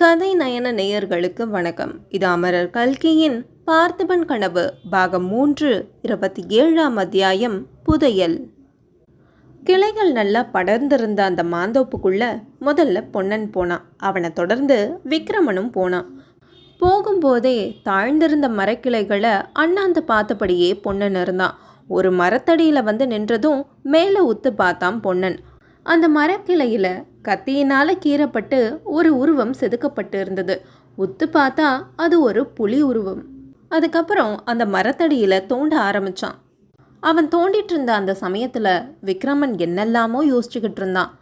கதை நயன நேயர்களுக்கு வணக்கம். இது அமரர் கல்கியின் பார்த்திபன் கனவு பாகம் 3 27ஆம் அத்தியாயம் புதையல். கிளைகள் நல்லா படர்ந்திருந்த அந்த மாந்தோப்புக்குள்ள முதல்ல பொன்னன் போனான். அவனை தொடர்ந்து விக்ரமனும் போனான். போகும்போதே தாழ்ந்திருந்த மரக்கிளைகளை அண்ணாந்து பார்த்தபடியே பொன்னன் இருந்தான். ஒரு மரத்தடியில் வந்து நின்றதும் மேலே உத்து பார்த்தான் பொன்னன். அந்த மரக்கிளையில் கத்தியினால் கீறப்பட்டு ஒரு உருவம் செதுக்கப்பட்டு இருந்தது. உத்து பார்த்தா அது ஒரு புலி உருவம். அதுக்கப்புறம் அந்த மரத்தடியில் தோண்ட ஆரம்பித்தான். அவன் தோண்டிட்டு இருந்த அந்த சமயத்தில் விக்ரமன் என்னெல்லாமோ யோசிச்சுக்கிட்டு இருந்தான்.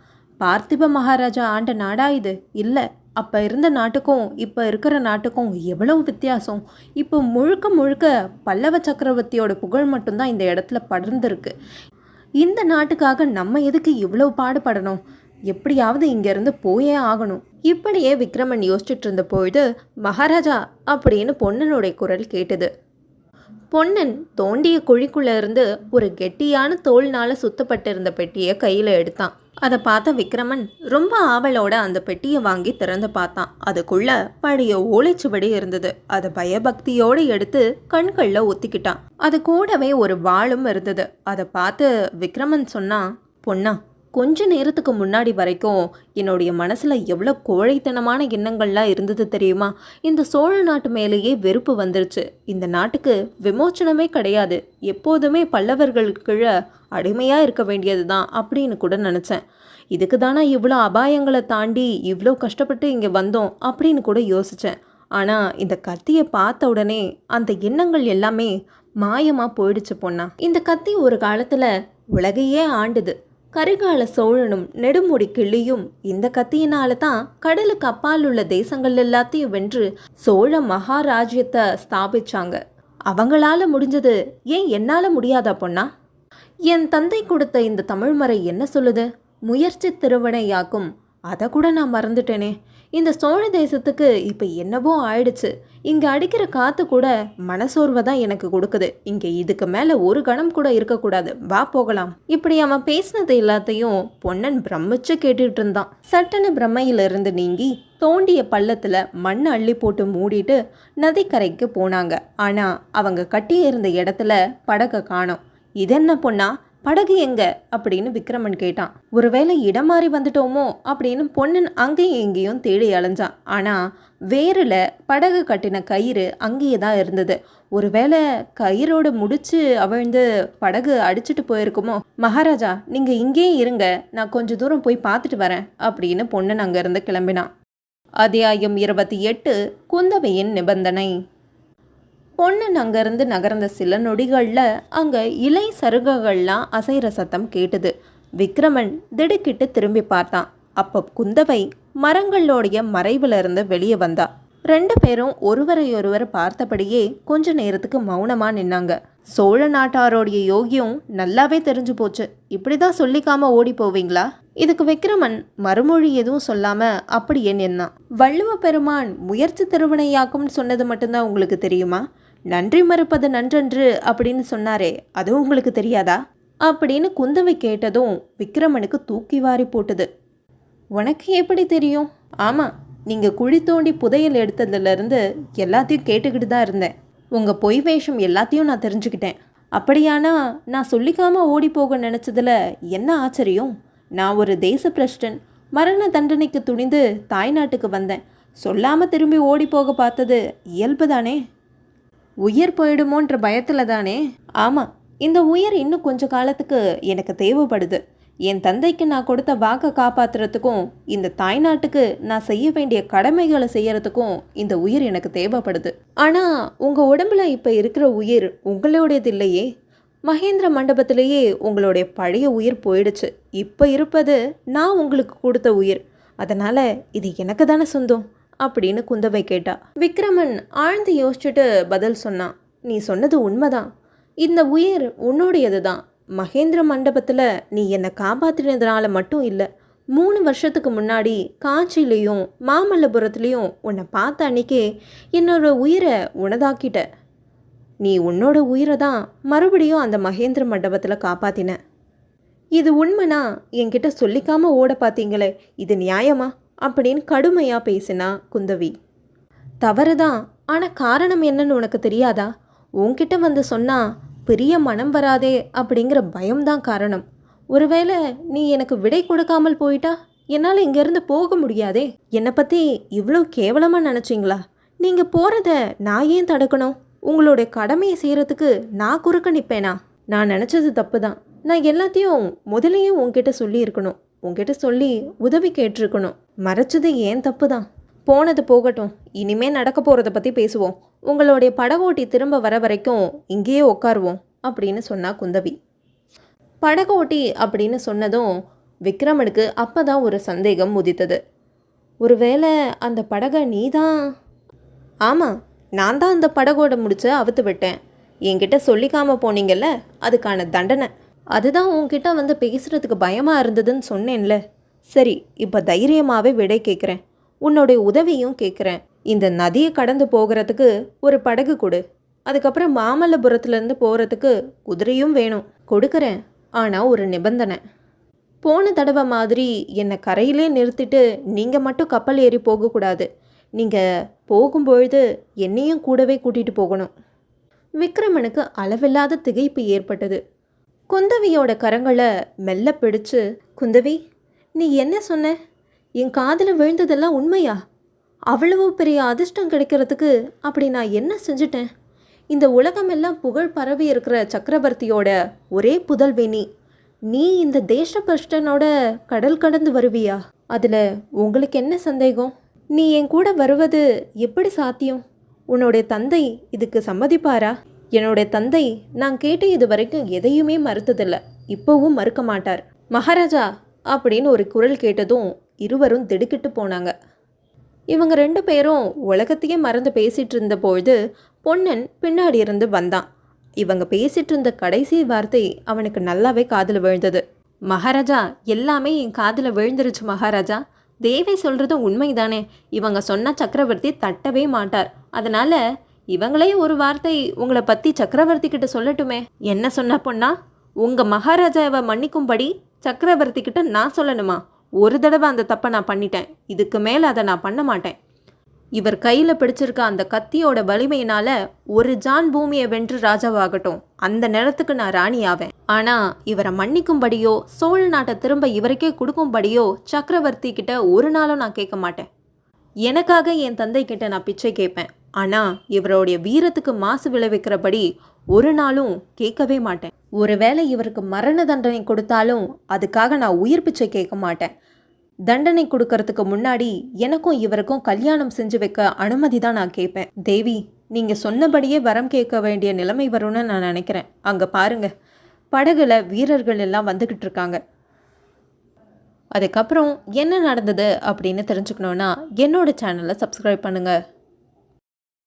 பார்த்திப மகாராஜா ஆண்ட நாடா இது? இல்லை, அப்போ இருந்த நாட்டுக்கும் இப்போ இருக்கிற நாட்டுக்கும் எவ்வளவு வித்தியாசம். இப்போ முழுக்க முழுக்க பல்லவ சக்கரவர்த்தியோட புகழ் மட்டும்தான் இந்த இடத்துல படர்ந்துருக்கு. இந்த நாட்டுக்காக நம்ம எதுக்கு இவ்வளவு பாடுபடணும்? எப்படியாவது இங்கேருந்து போயே ஆகணும். இப்படியே விக்ரமன் யோசிச்சுட்டு இருந்த பொழுது மகாராஜா அப்படின்னு பொன்னனுடைய குரல் கேட்டது. பொன்னன் தோண்டிய குழிக்குள்ளே இருந்து ஒரு கெட்டியான தோல்னால் சுத்தப்பட்டிருந்த பெட்டியை கையில் எடுத்தான். அதை பார்த்த விக்ரமன் ரொம்ப ஆவலோட அந்த பெட்டியை வாங்கி திறந்து பார்த்தான். அதுக்குள்ள பழைய ஓலைச்சுவடி இருந்தது. அதை பயபக்தியோடு எடுத்து கண்களில் ஒத்திக்கிட்டான். அது கூடவே ஒரு வாளும் இருந்தது. அதை பார்த்து விக்ரமன் சொன்னான், பொன்னா, கொஞ்ச நேரத்துக்கு முன்னாடி வரைக்கும் என்னுடைய மனசில் எவ்வளோ கோழைத்தனமான எண்ணங்கள்லாம் இருந்தது தெரியுமா? இந்த சோழ நாட்டு மேலேயே வெறுப்பு வந்துருச்சு. இந்த நாட்டுக்கு விமோச்சனமே கிடையாது, எப்போதுமே பல்லவர்களுக்கு அடிமையாக இருக்க வேண்டியது தான் அப்படின்னு கூட நினச்சேன். இதுக்கு தானே இவ்வளோ அபாயங்களை தாண்டி இவ்வளோ கஷ்டப்பட்டு இங்கே வந்தோம் அப்படின்னு கூட யோசித்தேன். ஆனால் இந்த கத்தியை பார்த்த உடனே அந்த எண்ணங்கள் எல்லாமே மாயமாக போயிடுச்சு பொண்ணா. இந்த கத்தி ஒரு காலத்தில் உலகையே ஆண்டுது. கரிகால சோழனும் நெடுமுடி கிள்ளியும் இந்த கத்தியினால தான் கடலுக்கு அப்பால் உள்ள தேசங்கள் எல்லாத்தையும் வென்று சோழ மகாராஜ்யத்தை ஸ்தாபிச்சாங்க. அவங்களால முடிஞ்சது ஏன் என்னால் முடியாதா பொண்ணா? என் தந்தை கொடுத்த இந்த தமிழ்மறை என்ன சொல்லுது? முயற்சி திருவினையாக்கும். அதை கூட நான் மறந்துட்டேனே. இந்த சோழ தேசத்துக்கு இப்போ என்னவோ ஆயிடுச்சு. இங்கே அடிக்கிற காற்று கூட மனசோர்வை தான் எனக்கு கொடுக்குது. இங்கே இதுக்கு மேலே ஒரு கணம் கூட இருக்கக்கூடாது, வா போகலாம். இப்படி அவன் பேசினது எல்லாத்தையும் பொன்னன் பிரமிச்சு கேட்டுட்டு இருந்தான். சட்டன பிரம்மையிலிருந்து நீங்கி தோண்டிய பள்ளத்தில் மண் அள்ளி போட்டு மூடிட்டு நதிக்கரைக்கு போனாங்க. ஆனால் அவங்க கட்டியிருந்த இடத்துல படகை காணோம். இதென்ன பொண்ணா, படகு எங்க அப்படின்னு விக்ரமன் கேட்டான். ஒருவேளை இடம் மாறி வந்துட்டோமோ அப்படின்னு பொன்னன் அங்கேயும் எங்கேயும் தேடி அலைஞ்சான். ஆனால் வேறில் படகு கட்டின கயிறு அங்கேயே தான் இருந்தது. ஒருவேளை கயிறோடு முடிச்சு அவிழ்ந்து படகு அடிச்சுட்டு போயிருக்குமோ? மகாராஜா, நீங்கள் இங்கேயே இருங்க, நான் கொஞ்சம் தூரம் போய் பார்த்துட்டு வரேன் அப்படின்னு பொன்னன் அங்கேருந்து கிளம்பினான். அத்தியாயம் 28. குந்தவையின் நிபந்தனை. பொன்னன் அங்கேருந்து நகர்ந்த சில நொடிகளில் அங்கே இலை சருகுகள்லாம் அசைகிற சத்தம் கேட்டது. விக்ரமன் திடுக்கிட்டு திரும்பி பார்த்தான். அப்போ குந்தவை மரங்களோடைய மறைவிலிருந்து வெளியே வந்தா. 2 பேரும் ஒருவரையொருவர் பார்த்தபடியே கொஞ்ச நேரத்துக்கு மௌனமாக நின்னாங்க. சோழ நாட்டாரோடைய யோகியம் நல்லாவே தெரிஞ்சு போச்சு. இப்படி தான் சொல்லிக்காம ஓடி போவீங்களா? இதுக்கு விக்ரமன் மறுமொழி எதுவும் சொல்லாம அப்படியே நின்னான். வள்ளுவ பெருமான் முயற்சி திருவினையாக்கும்னு சொன்னது மட்டும்தான் உங்களுக்கு தெரியுமா? நன்றி மறுப்பது நன்றன்று அப்படின்னு சொன்னாரே, அதுவும் உங்களுக்கு தெரியாதா அப்படின்னு குந்தவை கேட்டதும் விக்ரமனுக்கு தூக்கி வாரி போட்டுது. உனக்கு எப்படி தெரியும்? ஆமாம், நீங்கள் குழி தோண்டி புதையல் எடுத்ததுலேருந்து எல்லாத்தையும் கேட்டுக்கிட்டு தான் இருந்தேன். உங்கள் பொய் வேஷம் எல்லாத்தையும் நான் தெரிஞ்சுக்கிட்டேன். அப்படியானா நான் சொல்லிக்காமல் ஓடி போக நினச்சதில் என்ன ஆச்சரியம்? நான் ஒரு தேசப்பிரஷ்டன். மரண தண்டனைக்கு துணிந்து தாய்நாட்டுக்கு வந்தேன். சொல்லாமல் திரும்பி ஓடி போக பார்த்தது இயல்பு தானே? உயிர் போயிடுமோன்ற பயத்தில் தானே? ஆமாம், இந்த உயிர் இன்னும் கொஞ்ச காலத்துக்கு எனக்கு தேவைப்படுது. என் தந்தைக்கு நான் கொடுத்த வாக்கை காப்பாற்றுறதுக்கும் இந்த தாய்நாட்டுக்கு நான் செய்ய வேண்டிய கடமைகளை செய்யறதுக்கும் இந்த உயிர் எனக்கு தேவைப்படுது. ஆனால் உங்கள் உடம்புல இப்போ இருக்கிற உயிர் உங்களுடையது இல்லையே. மகேந்திர மண்டபத்திலேயே உங்களுடைய பழைய உயிர் போயிடுச்சு. இப்போ இருப்பது நான் உங்களுக்கு கொடுத்த உயிர். அதனால் இது எனக்கு தானே சொந்தம் அப்படின்னு குந்தவை கேட்டா. விக்ரமன் ஆழ்ந்து யோசிச்சுட்டு பதில் சொன்னான். நீ சொன்னது உண்மைதான். இந்த உயிர் உன்னுடையது தான். மகேந்திர மண்டபத்தில் நீ என்னை காப்பாற்றினதுனால மட்டும் இல்லை, 3 வருஷத்துக்கு முன்னாடி காஞ்சிலையும் மாமல்லபுரத்துலேயும் உன்னை பார்த்த அன்னைக்கே என்னோட உயிரை உனதாக்கிட்ட. நீ உன்னோட உயிரை தான் மறுபடியும் அந்த மகேந்திர மண்டபத்தில் காப்பாற்றின. இது உண்மைனா என்கிட்ட சொல்லிக்காமல் ஓட பார்த்தீங்களே, இது நியாயமா? அப்படின்னு கடுமையாக பேசினா குந்தவி. தவறுதான், ஆனால் காரணம் என்னன்னு உனக்கு தெரியாதா? உன்கிட்ட வந்து சொன்னால் பெரிய மனம் வராதே அப்படிங்கிற பயம்தான் காரணம். ஒருவேளை நீ எனக்கு விடை கொடுக்காமல் போயிட்டா என்னால் இங்கேருந்து போக முடியாதே. என்னை பற்றி இவ்வளோ கேவலமாக நினச்சிங்களா? நீங்கள் போகிறத நான் ஏன் தடுக்கணும்? உங்களுடைய கடமையை செய்கிறதுக்கு நான் குறுக்க நிற்பேனா? நான் நினச்சது தப்பு தான். நான் எல்லாத்தையும் முதலையும் உங்ககிட்ட சொல்லியிருக்கணும். உங்ககிட்ட சொல்லி உதவி கேட்டிருக்கணும். மறைச்சது ஏன் தப்பு தான். போனது போகட்டும், இனிமே நடக்க போகிறத பற்றி பேசுவோம். உங்களுடைய படகோட்டி திரும்ப வர வரைக்கும் இங்கேயே உட்காருவோம் அப்படின்னு சொன்னா குந்தவி. படகோட்டி அப்படின்னு சொன்னதும் விக்ரமனுக்கு அப்போ தான் ஒரு சந்தேகம் உதித்தது. ஒருவேளை அந்த படகை நீ தான்? ஆமாம், நான் தான் அந்த படகோட முடிச்சு அவுத்து விட்டேன். என்கிட்ட சொல்லிக்காமல் போனீங்கல்ல, அதுக்கான தண்டனை. அதுதான் உன்கிட்ட வந்து பேசுகிறதுக்கு பயமாக இருந்ததுன்னு சொன்னேன்ல. சரி, இப்போ தைரியமாகவே விடை கேட்குறேன். உன்னுடைய உதவியும் கேட்குறேன். இந்த நதியை கடந்து போகிறதுக்கு ஒரு படகு கொடு. அதுக்கப்புறம் மாமல்லபுரத்துலேருந்து போகிறதுக்கு குதிரையும் வேணும். கொடுக்குறேன், ஆனால் ஒரு நிபந்தனை. போன தடவை மாதிரி என்னை கரையிலே நிறுத்திட்டு நீங்கள் மட்டும் கப்பல் ஏறி போகக்கூடாது. நீங்கள் போகும்பொழுது என்னையும் கூடவே கூட்டிகிட்டு போகணும். விக்ரமனுக்கு அளவில்லாத திகைப்பு ஏற்பட்டது. குந்தவியோட கரங்களை மெல்ல பிடிச்சு, குந்தவி, நீ என்ன சொன்ன? என் காதில் விழுந்ததெல்லாம் உண்மையா? அவ்வளவு பெரிய அதிர்ஷ்டம் கிடைக்கிறதுக்கு அப்படி நான் என்ன செஞ்சிட்டேன்? இந்த உலகமெல்லாம் புகழ் பரவி இருக்கிற சக்கரவர்த்தியோட ஒரே புதல்வி நீ இந்த தேசபஷ்டனோட கடல் கடந்து வருவியா? அதில் உங்களுக்கு என்ன சந்தேகம்? நீ என் கூட வருவது எப்படி சாத்தியம்? உன்னுடைய தந்தை இதுக்கு சம்மதிப்பாரா? என்னுடைய தந்தை நான் கேட்டு இது வரைக்கும் எதையுமே மறுத்ததில்லை, இப்போவும் மறுக்க மாட்டார். மகாராஜா அப்படின்னு ஒரு குரல் கேட்டதும் இருவரும் திடுக்கிட்டு போனாங்க. இவங்க 2 பேரும் உலகத்தையே மறந்து பேசிகிட்டு இருந்த பொழுது பொன்னன் பின்னாடி இருந்து வந்தான். இவங்க பேசிகிட்டு இருந்த கடைசி வார்த்தை அவனுக்கு நல்லாவே காதில் விழுந்தது. மகாராஜா, எல்லாமே என் காதில் விழுந்துருச்சு மகாராஜா. தேவி சொல்கிறது உண்மைதானே? இவங்க சொன்னால் சக்கரவர்த்தி தட்டவே மாட்டார். அதனால் இவங்களே ஒரு வார்த்தை உங்களை பற்றி சக்கரவர்த்தி கிட்ட சொல்லட்டுமே. என்ன சொன்ன பொண்ணா? உங்கள் மகாராஜாவை மன்னிக்கும்படி சக்கரவர்த்தி கிட்ட நான் சொல்லணுமா? ஒரு தடவை அந்த தப்பை நான் பண்ணிட்டேன். இதுக்கு மேலே அதை நான் பண்ண மாட்டேன். இவர் கையில் பிடிச்சிருக்க அந்த கத்தியோட வலிமையினால் ஒரு ஜான் பூமியை வென்று ராஜாவாகட்டும், அந்த நிலத்துக்கு நான் ராணி ஆவேன். ஆனால் இவரை மன்னிக்கும்படியோ சோழ நாட்டை திரும்ப இவருக்கே கொடுக்கும்படியோ சக்கரவர்த்தி கிட்ட ஒரு நாளும் நான் கேட்க மாட்டேன். எனக்காக என் தந்தை கிட்ட நான் பிச்சை கேட்பேன். ஆனால் இவருடைய வீரத்துக்கு மாசு விளைவிக்கிறபடி ஒரு நாளும் கேட்கவே மாட்டேன். ஒருவேளை இவருக்கு மரண தண்டனை கொடுத்தாலும் அதுக்காக நான் உயிர் பிச்சை கேட்க மாட்டேன். தண்டனை கொடுக்கறதுக்கு முன்னாடி எனக்கும் இவருக்கும் கல்யாணம் செஞ்சு வைக்க அனுமதி தான் நான் கேட்பேன். தேவி, நீங்கள் சொன்னபடியே வரம் கேட்க வேண்டிய நிலைமை வரும்னு நான் நினைக்கிறேன். அங்கே பாருங்க, படகுல வீரர்கள் எல்லாம் வந்துக்கிட்டு இருக்காங்க. அதுக்கப்புறம் என்ன நடந்தது அப்படின்னு தெரிஞ்சுக்கணுன்னா என்னோட சேனலை சப்ஸ்கிரைப் பண்ணுங்கள்.